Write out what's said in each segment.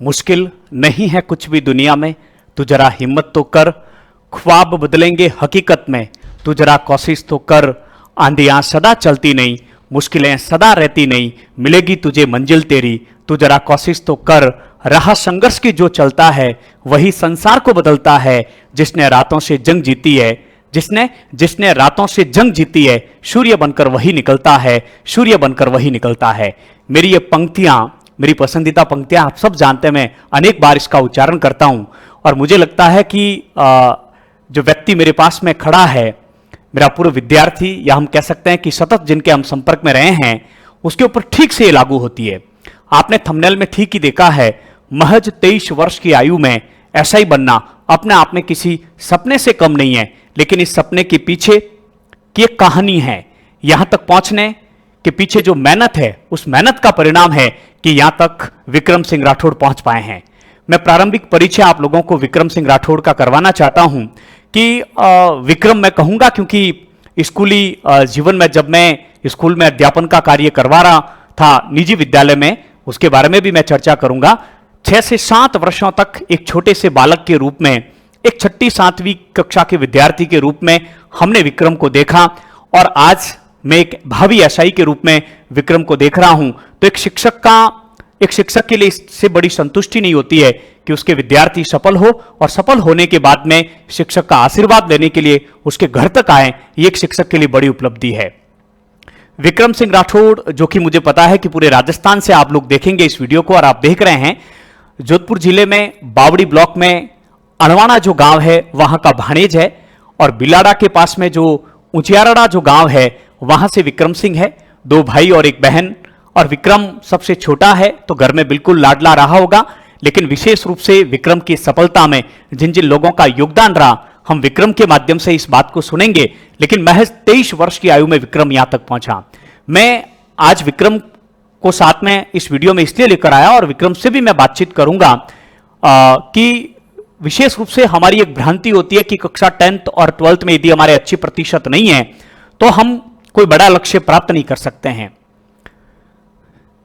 मुश्किल नहीं है कुछ भी दुनिया में, तू जरा हिम्मत तो कर। ख्वाब बदलेंगे हकीकत में, तू जरा कोशिश तो कर। आंधियां सदा चलती नहीं, मुश्किलें सदा रहती नहीं, मिलेगी तुझे मंजिल तेरी, तू जरा कोशिश तो कर। राह संघर्ष की जो चलता है वही संसार को बदलता है। जिसने रातों से जंग जीती है, जिसने रातों से जंग जीती है, सूर्य बनकर वही निकलता है, सूर्य बनकर वही निकलता है। मेरी ये पंक्तियां, मेरी पसंदीदा पंक्तियां आप सब जानते हैं, मैं अनेक बार इसका उच्चारण करता हूं और मुझे लगता है कि जो व्यक्ति मेरे पास में खड़ा है, मेरा पूर्व विद्यार्थी, या हम कह सकते हैं कि सतत जिनके हम संपर्क में रहे हैं, उसके ऊपर ठीक से ये लागू होती है। आपने थंबनेल में ठीक ही देखा है, महज 23 वर्ष की आयु में ऐसा ही बनना अपने आप में किसी सपने से कम नहीं है, लेकिन इस सपने के पीछे की एक कहानी है। यहां तक पहुंचने के पीछे जो मेहनत है, उस मेहनत का परिणाम है कि यहां तक विक्रम सिंह राठौड़ पहुंच पाए हैं। मैं प्रारंभिक परिचय आप लोगों को विक्रम सिंह राठौड़ का करवाना चाहता हूं कि विक्रम मैं कहूंगा क्योंकि स्कूली जीवन में जब मैं स्कूल में अध्यापन का कार्य करवा रहा था निजी विद्यालय में, उसके बारे में भी मैं चर्चा करूंगा। 6 से 7 वर्षों तक एक छोटे से बालक के रूप में, एक 6ठी 7वीं कक्षा के विद्यार्थी के रूप में हमने विक्रम को देखा और आज मैं एक भावी एसआई के रूप में विक्रम को देख रहा हूं। तो एक शिक्षक के लिए इससे बड़ी संतुष्टि नहीं होती है कि उसके विद्यार्थी सफल हो और सफल होने के बाद में शिक्षक का आशीर्वाद लेने के लिए उसके घर तक आए, ये एक शिक्षक के लिए बड़ी उपलब्धि है। विक्रम सिंह राठौड़, जो कि मुझे पता है कि पूरे राजस्थान से आप लोग देखेंगे इस वीडियो को और आप देख रहे हैं, जोधपुर जिले में बावड़ी ब्लॉक में अणवाणा जो गांव है वहां का भाणेज है और बिलाड़ा के पास में जो ऊंचियारड़ा जो गांव है वहां से विक्रम सिंह है। 2 भाई और 1 बहन, और विक्रम सबसे छोटा है तो घर में बिल्कुल लाडला रहा होगा, लेकिन विशेष रूप से विक्रम की सफलता में जिन जिन लोगों का योगदान रहा, हम विक्रम के माध्यम से इस बात को सुनेंगे। लेकिन महज 23 वर्ष की आयु में विक्रम यहां तक पहुंचा। मैं आज विक्रम को साथ में इस वीडियो में इसलिए लेकर आया और विक्रम से भी मैं बातचीत करूंगा कि विशेष रूप से हमारी एक भ्रांति होती है कि कक्षा 10th और 12th में यदि हमारे अच्छे प्रतिशत नहीं है तो हम कोई बड़ा लक्ष्य प्राप्त नहीं कर सकते हैं।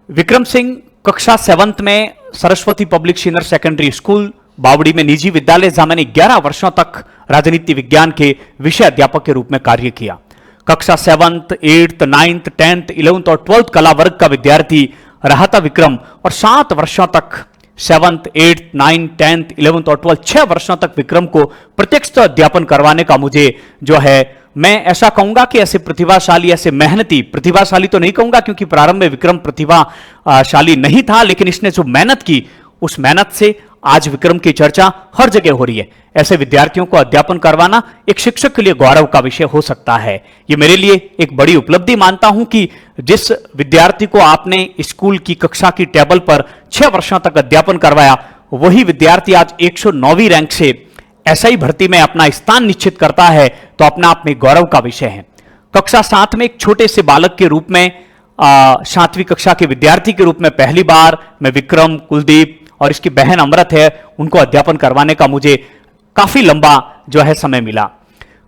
विक्रम सिंह कक्षा 7th में Saraswati public senior secondary school बावड़ी में निजी विद्यालय, जहां मैंने 11 वर्षों तक राजनीति विज्ञान के विषय अध्यापक के रूप में कार्य किया। कक्षा 7th, 8th, 9th, 10th, 11th और 12th कला वर्ग का विद्यार्थी रहा था विक्रम, और 7 वर्षों तक 7th, 8th, 9th, 10th, 11th और 12th 6 वर्षों तक विक्रम को प्रत्यक्ष अध्यापन करवाने का मुझे जो है, मैं ऐसा कहूंगा कि ऐसे प्रतिभाशाली, ऐसे मेहनती, प्रतिभाशाली तो नहीं कहूंगा क्योंकि प्रारंभ में विक्रम प्रतिभाशाली नहीं था, लेकिन इसने जो मेहनत की उस मेहनत से आज विक्रम की चर्चा हर जगह हो रही है। ऐसे विद्यार्थियों को अध्यापन करवाना एक शिक्षक के लिए गौरव का विषय हो सकता है। ये मेरे लिए एक बड़ी उपलब्धि मानता हूं कि जिस विद्यार्थी को आपने स्कूल की कक्षा की टेबल पर 6 वर्षों तक अध्यापन करवाया, वही विद्यार्थी आज 109वीं रैंक से एसआई भर्ती में अपना स्थान निश्चित करता है, तो अपने आप में गौरव का विषय है। कक्षा 7 में एक छोटे से बालक के रूप में, 7वीं कक्षा के विद्यार्थी के रूप में पहली बार मैं विक्रम, कुलदीप और इसकी बहन अमृत है, उनको अध्यापन करवाने का मुझे काफी लंबा जो है समय मिला।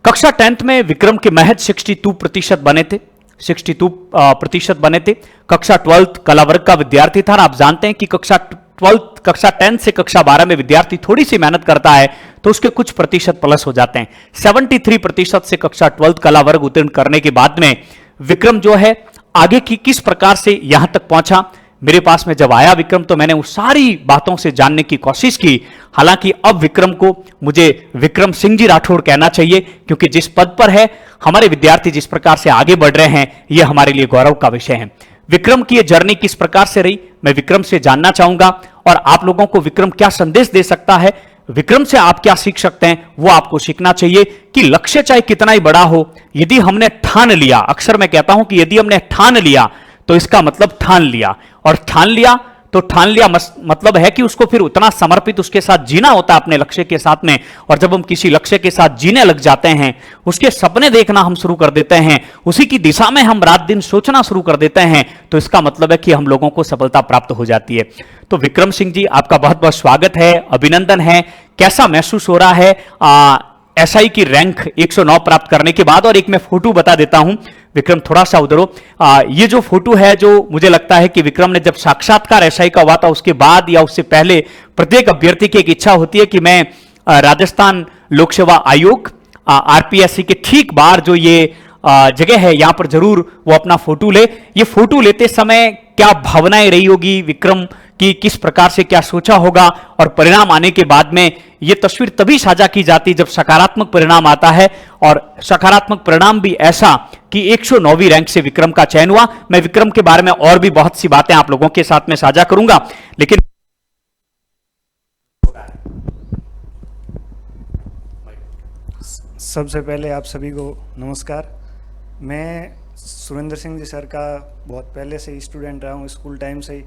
कक्षा 10th में विक्रम के महज 62% बने थे, 62% बने थे। कक्षा 12th कला वर्ग का विद्यार्थी था और आप जानते हैं कि कक्षा 10th से कक्षा 12 में विद्यार्थी थोड़ी सी मेहनत करता है तो उसके कुछ प्रतिशत प्लस हो जाते हैं। 73% से कक्षा 12th कला वर्ग उत्तीर्ण करने के बाद में विक्रम जो है आगे की किस प्रकार से यहां तक पहुंचा, मेरे पास में जब आया विक्रम तो मैंने उस सारी बातों से जानने की कोशिश की। हालांकि अब विक्रम को मुझे विक्रम सिंह जी राठौड़ कहना चाहिए, क्योंकि जिस पद पर है, हमारे विद्यार्थी जिस प्रकार से आगे बढ़ रहे हैं, यह हमारे लिए गौरव का विषय है। विक्रम की यह जर्नी किस प्रकार से रही, मैं विक्रम से जानना चाहूंगा और आप लोगों को विक्रम क्या संदेश दे सकता है, विक्रम से आप क्या सीख सकते हैं, वो आपको सीखना चाहिए कि लक्ष्य चाहे कितना ही बड़ा हो, यदि हमने ठान लिया, अक्सर मैं कहता हूं कि यदि हमने ठान लिया तो इसका मतलब ठान लिया, और ठान लिया तो ठान लिया मतलब है कि उसको फिर उतना समर्पित उसके साथ जीना होता है अपने लक्ष्य के साथ में। और जब हम किसी लक्ष्य के साथ जीने लग जाते हैं, उसके सपने देखना हम शुरू कर देते हैं, उसी की दिशा में हम रात दिन सोचना शुरू कर देते हैं, तो इसका मतलब है कि हम लोगों को सफलता प्राप्त हो जाती है। तो विक्रम सिंह जी, आपका बहुत बहुत स्वागत है, अभिनंदन है। कैसा महसूस हो रहा है एसआई की रैंक 109 प्राप्त करने के बाद। और एक मैं फोटो बता देता हूं, विक्रम थोड़ा सा उधर हो। ये जो फोटो है, जो मुझे लगता है कि विक्रम ने जब साक्षात्कार एसआई का हुआ था उसके बाद या उससे पहले प्रत्येक अभ्यर्थी की एक इच्छा होती है कि मैं राजस्थान लोक सेवा आयोग आरपीएससी के ठीक बाहर जो ये जगह है यहां पर जरूर वो अपना फोटो ले। ये फोटो लेते समय क्या भावनाएं रही होगी विक्रम की, किस प्रकार से क्या सोचा होगा, और परिणाम आने के बाद में ये तस्वीर तभी साझा की जाती जब सकारात्मक परिणाम आता है। और सकारात्मक परिणाम भी ऐसा कि 109वीं रैंक से विक्रम का चयन हुआ। मैं विक्रम के बारे में और भी बहुत सी बातें आप लोगों के साथ में साझा करूंगा, लेकिन सबसे पहले आप सभी को नमस्कार। मैं सुरेंद्र सिंह जी सर का बहुत पहले से ही स्टूडेंट रहा हूँ, स्कूल टाइम से ही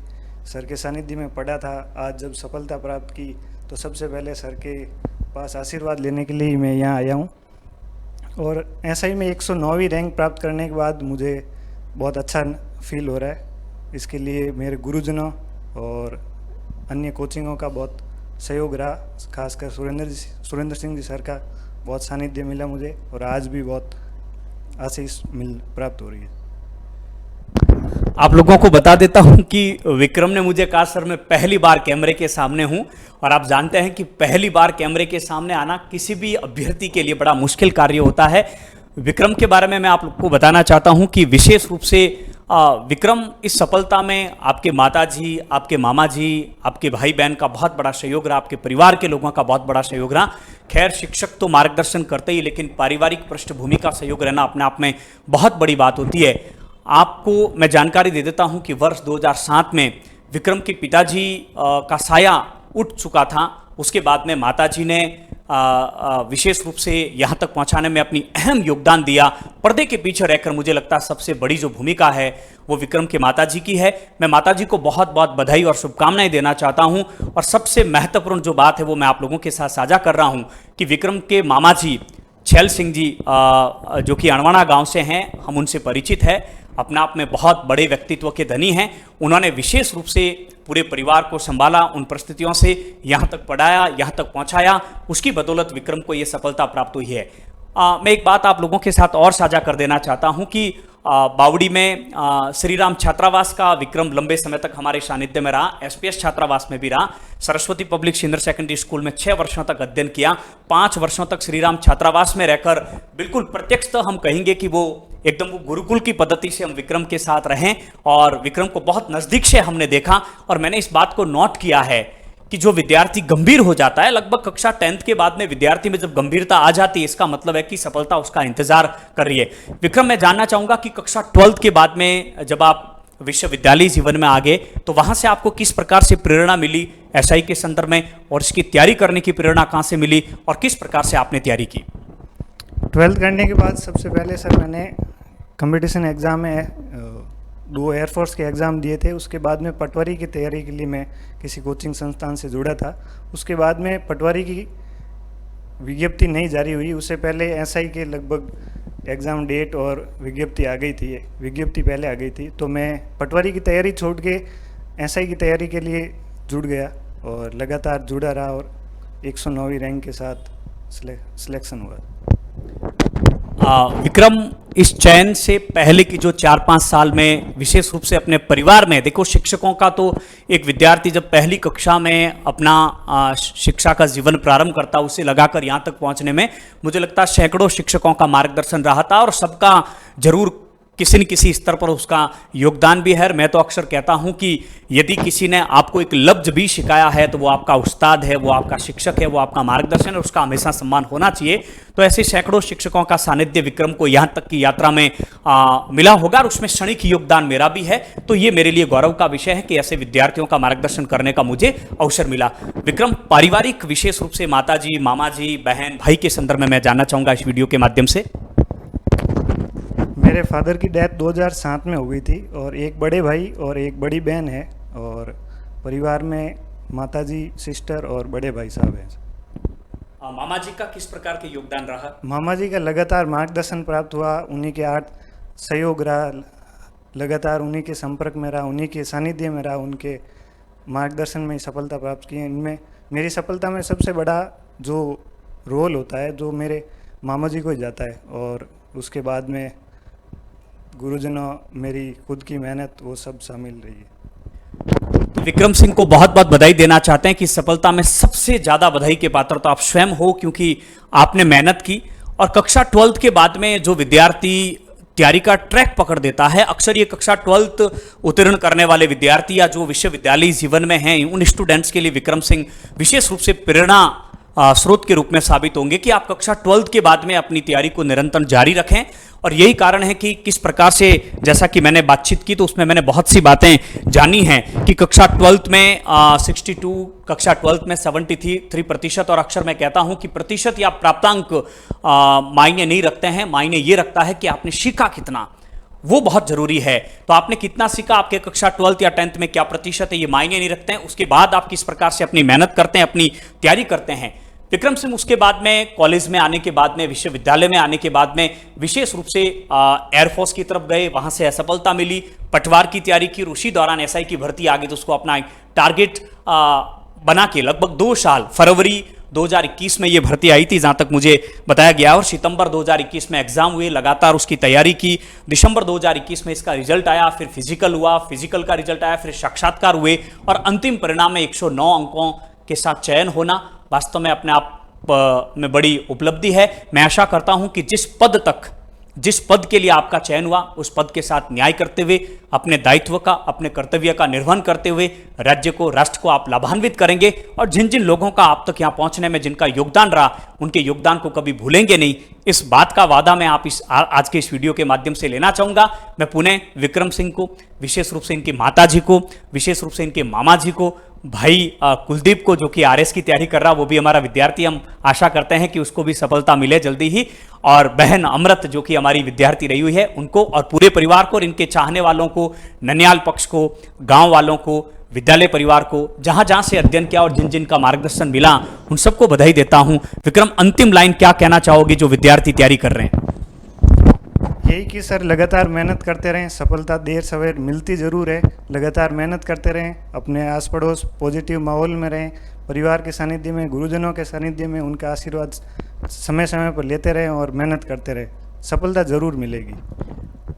सर के सानिध्य में पढ़ा था। आज जब सफलता प्राप्त की तो सबसे पहले सर के पास आशीर्वाद लेने के लिए मैं यहाँ आया हूँ। और ऐसा ही मैं 109वीं रैंक प्राप्त करने के बाद मुझे बहुत अच्छा फील हो रहा है। इसके लिए मेरे गुरुजनों और अन्य कोचिंगों का बहुत सहयोग रहा, खासकर सुरेंद्र सिंह जी सर का बहुत सानिध्य मिला मुझे, और आज भी बहुत आशीष प्राप्त हो रही है। आप लोगों को बता देता हूं कि विक्रम ने मुझे कहा सर मैं पहली बार कैमरे के सामने हूं, और आप जानते हैं कि पहली बार कैमरे के सामने आना किसी भी अभ्यर्थी के लिए बड़ा मुश्किल कार्य होता है। विक्रम के बारे में मैं आप लोग को बताना चाहता हूं कि विशेष रूप से विक्रम इस सफलता में आपके माताजी, आपके मामा जी, आपके भाई बहन का बहुत बड़ा सहयोग रहा, आपके परिवार के लोगों का बहुत बड़ा सहयोग रहा। खैर शिक्षक तो मार्गदर्शन करते ही, लेकिन पारिवारिक पृष्ठभूमि का सहयोग रहना अपने आप में बहुत बड़ी बात होती है। आपको मैं जानकारी दे देता हूं कि वर्ष 2007 में विक्रम के पिताजी का साया उठ चुका था। उसके बाद में माताजी ने विशेष रूप से यहाँ तक पहुँचाने में अपनी अहम योगदान दिया। पर्दे के पीछे रहकर मुझे लगता है सबसे बड़ी जो भूमिका है वो विक्रम के माताजी की है। मैं माताजी को बहुत बहुत बधाई और शुभकामनाएं देना चाहता हूं। और सबसे महत्वपूर्ण जो बात है वो मैं आप लोगों के साथ साझा कर रहा हूं कि विक्रम के मामा जी छैल सिंह जी जो कि अणवाणा गांव से हैं, हम उनसे परिचित हैं, अपने आप में बहुत बड़े व्यक्तित्व के धनी हैं। उन्होंने विशेष रूप से पूरे परिवार को संभाला, उन परिस्थितियों से यहाँ तक पढ़ाया, यहाँ तक पहुँचाया। उसकी बदौलत विक्रम को ये सफलता प्राप्त हुई है। मैं एक बात आप लोगों के साथ और साझा कर देना चाहता हूँ कि बावड़ी में श्री राम छात्रावास का विक्रम लंबे समय तक हमारे सानिध्य में रहा, एसपीएस छात्रावास में भी रहा, Saraswati public senior secondary school में 6 वर्षों तक अध्ययन किया, 5 वर्षों तक श्री राम छात्रावास में रहकर बिल्कुल प्रत्यक्ष हम कहेंगे कि वो एकदम वो गुरुकुल की पद्धति से हम विक्रम के साथ रहें और विक्रम को बहुत नज़दीक से हमने देखा। और मैंने इस बात को नोट किया है कि जो विद्यार्थी गंभीर हो जाता है, लगभग कक्षा 10th के बाद में विद्यार्थी में जब गंभीरता आ जाती है, इसका मतलब है कि सफलता उसका इंतजार कर रही है। विक्रम, मैं जानना चाहूंगा कि कक्षा 12th के बाद में जब आप विश्वविद्यालय जीवन में आ गए तो वहां से आपको किस प्रकार से प्रेरणा मिली एसआई के संदर्भ में, और इसकी तैयारी करने की प्रेरणा कहां से मिली और किस प्रकार से आपने तैयारी की? 12th करने के बाद सबसे पहले सर मैंने कंपटीशन एग्ज़ाम में 2 एयरफोर्स के एग्ज़ाम दिए थे। उसके बाद में पटवारी की तैयारी के लिए मैं किसी कोचिंग संस्थान से जुड़ा था। उसके बाद में पटवारी की विज्ञप्ति नहीं जारी हुई, उससे पहले एसआई के लगभग एग्ज़ाम डेट और विज्ञप्ति आ गई थी, विज्ञप्ति पहले आ गई थी। तो मैं पटवारी की तैयारी छोड़ के एसआई की तैयारी के लिए जुड़ गया और लगातार जुड़ा रहा और 109वीं रैंक के साथ सिलेक्शन हुआ। विक्रम, इस चयन से पहले की जो 4-5 साल में विशेष रूप से अपने परिवार में देखो, शिक्षकों का तो एक विद्यार्थी जब पहली कक्षा में अपना शिक्षा का जीवन प्रारंभ करता है, उसे लगाकर यहाँ तक पहुँचने में मुझे लगता है सैकड़ों शिक्षकों का मार्गदर्शन रहा था और सबका जरूर किसी न किसी स्तर पर उसका योगदान भी है। मैं तो अक्सर कहता हूं कि यदि किसी ने आपको एक लफ्ज भी सिखाया है तो वो आपका उस्ताद है, वो आपका शिक्षक है, वो आपका मार्गदर्शन है, उसका हमेशा सम्मान होना चाहिए। तो ऐसे सैकड़ों शिक्षकों का सानिध्य विक्रम को यहाँ तक की यात्रा में मिला होगा और उसमें क्षणिक योगदान मेरा भी है। तो ये मेरे लिए गौरव का विषय है कि ऐसे विद्यार्थियों का मार्गदर्शन करने का मुझे अवसर मिला। विक्रम, पारिवारिक विशेष रूप से माता जी, मामा जी, बहन, भाई के संदर्भ में मैं जानना चाहूँगा इस वीडियो के माध्यम से। मेरे फादर की डेथ 2007 में हो गई थी और एक बड़े भाई और एक बड़ी बहन है, और परिवार में माताजी, सिस्टर और बड़े भाई साहब हैं। मामा जी का किस प्रकार के योगदान रहा? मामा जी का लगातार मार्गदर्शन प्राप्त हुआ, उन्हीं के आर्थ सहयोग रहा, लगातार उन्हीं के संपर्क में रहा, उन्हीं के सानिध्य में रहा, उनके मार्गदर्शन में सफलता प्राप्त की है। इनमें मेरी सफलता में सबसे बड़ा जो रोल होता है जो मेरे मामा जी को ही जाता है, और उसके बाद में गुरुजनों, मेरी खुद की मेहनत, वो सब शामिल रही है। विक्रम सिंह को बहुत बहुत बधाई देना चाहते हैं कि सफलता में सबसे ज्यादा बधाई के पात्र तो आप स्वयं हो, क्योंकि आपने मेहनत की। और कक्षा 12th के बाद में जो विद्यार्थी तैयारी का ट्रैक पकड़ देता है, अक्सर ये कक्षा 12th उत्तीर्ण करने वाले विद्यार्थी या जो विश्वविद्यालय जीवन में हैं, उन स्टूडेंट्स के लिए विक्रम सिंह विशेष रूप से प्रेरणा स्रोत के रूप में साबित होंगे कि आप कक्षा 12th के बाद में अपनी तैयारी को निरंतर जारी रखें। और यही कारण है कि किस प्रकार से, जैसा कि मैंने बातचीत की तो उसमें मैंने बहुत सी बातें जानी हैं कि कक्षा 12th में 62, कक्षा 12th में 73%, और अक्सर मैं कहता हूं कि प्रतिशत या प्राप्तांक मायने नहीं रखते हैं, मायने ये रखता है कि आपने सीखा कितना, वो बहुत जरूरी है। तो आपने कितना सीखा, आपके कक्षा 12th या 10th में क्या प्रतिशत है, ये मायने नहीं रखते हैं। उसके बाद आप किस प्रकार से अपनी मेहनत करते हैं, अपनी तैयारी करते हैं। विक्रम सिंह उसके बाद में कॉलेज में आने के बाद में, विश्वविद्यालय में आने के बाद में विशेष रूप से एयरफोर्स की तरफ गए, वहां से असफलता मिली, पटवार की तैयारी की, उसी दौरान एसआई की भर्ती आ गई तो उसको अपना टारगेट बना के लगभग 2 साल, फरवरी 2021 में ये भर्ती आई थी जहां तक मुझे बताया गया, और सितंबर 2021 में एग्जाम हुए, लगातार उसकी तैयारी की। दिसंबर 2021 में इसका रिजल्ट आया, फिर फिजिकल हुआ, फिजिकल का रिजल्ट आया, फिर साक्षात्कार हुए, और अंतिम परिणाम में 109 अंकों के साथ चयन होना वास्तव में अपने आप में बड़ी उपलब्धि है। मैं आशा करता हूं कि जिस पद के लिए आपका चयन हुआ, उस पद के साथ न्याय करते हुए, अपने दायित्व का, अपने कर्तव्य का निर्वहन करते हुए राज्य को, राष्ट्र को आप लाभान्वित करेंगे। और जिन जिन लोगों का आप तक यहां पहुंचने में जिनका योगदान रहा, उनके योगदान को कभी भूलेंगे नहीं, इस बात का वादा मैं आप आज के इस वीडियो के माध्यम से लेना चाहूंगा। मैं पुनः विक्रम सिंह को, विशेष रूप से इनकी माता जी को, विशेष रूप से इनके मामा जी को, भाई कुलदीप को जो कि आरएस की तैयारी कर रहा, वो भी हमारा विद्यार्थी, हम आशा करते हैं कि उसको भी सफलता मिले जल्दी ही, और बहन अमृत जो कि हमारी विद्यार्थी रही हुई है, उनको और पूरे परिवार को और इनके चाहने वालों को, ननियाल पक्ष को, गांव वालों को, विद्यालय परिवार को, जहां जहां से अध्ययन किया और जिन जिन का मार्गदर्शन मिला, उन सबको बधाई देता हूं। विक्रम, अंतिम लाइन क्या कहना चाहोगे जो विद्यार्थी तैयारी कर रहे हैं? यही कि सर लगातार मेहनत करते रहें, सफलता देर सवेर मिलती ज़रूर है। लगातार मेहनत करते रहें, अपने आस पड़ोस पॉजिटिव माहौल में रहें, परिवार के सानिध्य में, गुरुजनों के सानिध्य में उनका आशीर्वाद समय समय पर लेते रहें और मेहनत करते रहें, सफलता ज़रूर मिलेगी।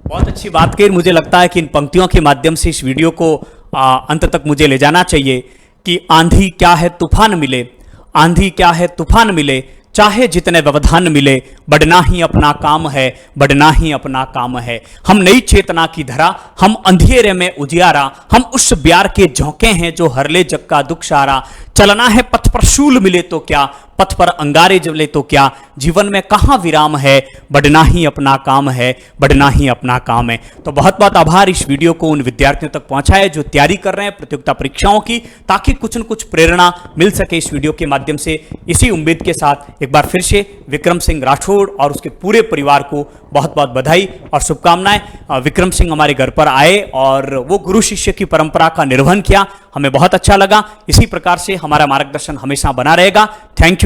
बहुत अच्छी बात कही। मुझे लगता है कि इन पंक्तियों के माध्यम से इस वीडियो को अंत तक मुझे ले जाना चाहिए कि आंधी क्या है तूफान मिले, आंधी क्या है तूफान मिले, चाहे जितने व्यवधान मिले, बढ़ना ही अपना काम है, बढ़ना ही अपना काम है। हम नई चेतना की धरा, हम अंधेरे में उजियारा, हम उस ब्यार के झोंके हैं जो हर ले जग का दुख सारा। चलना है पथ पर शूल मिले तो क्या, पथ पर अंगारे जले तो क्या, जीवन में कहां विराम है, बढ़ना ही अपना काम है, बढ़ना ही अपना काम है। तो बहुत बहुत आभार इस वीडियो को उन विद्यार्थियों तक पहुंचाए जो तैयारी कर रहे हैं प्रतियोगिता परीक्षाओं की, ताकि कुछ न कुछ प्रेरणा मिल सके इस वीडियो के माध्यम से। इसी उम्मीद के साथ एक बार फिर से विक्रम सिंह राठौड़ और उसके पूरे परिवार को बहुत बहुत बधाई और शुभकामनाएं। विक्रम सिंह हमारे घर पर आए और वो गुरु शिष्य की परंपरा का निर्वहन किया, हमें बहुत अच्छा लगा। इसी प्रकार से हमारा मार्गदर्शन हमेशा बना रहेगा। Thank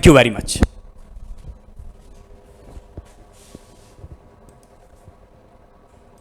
you very much.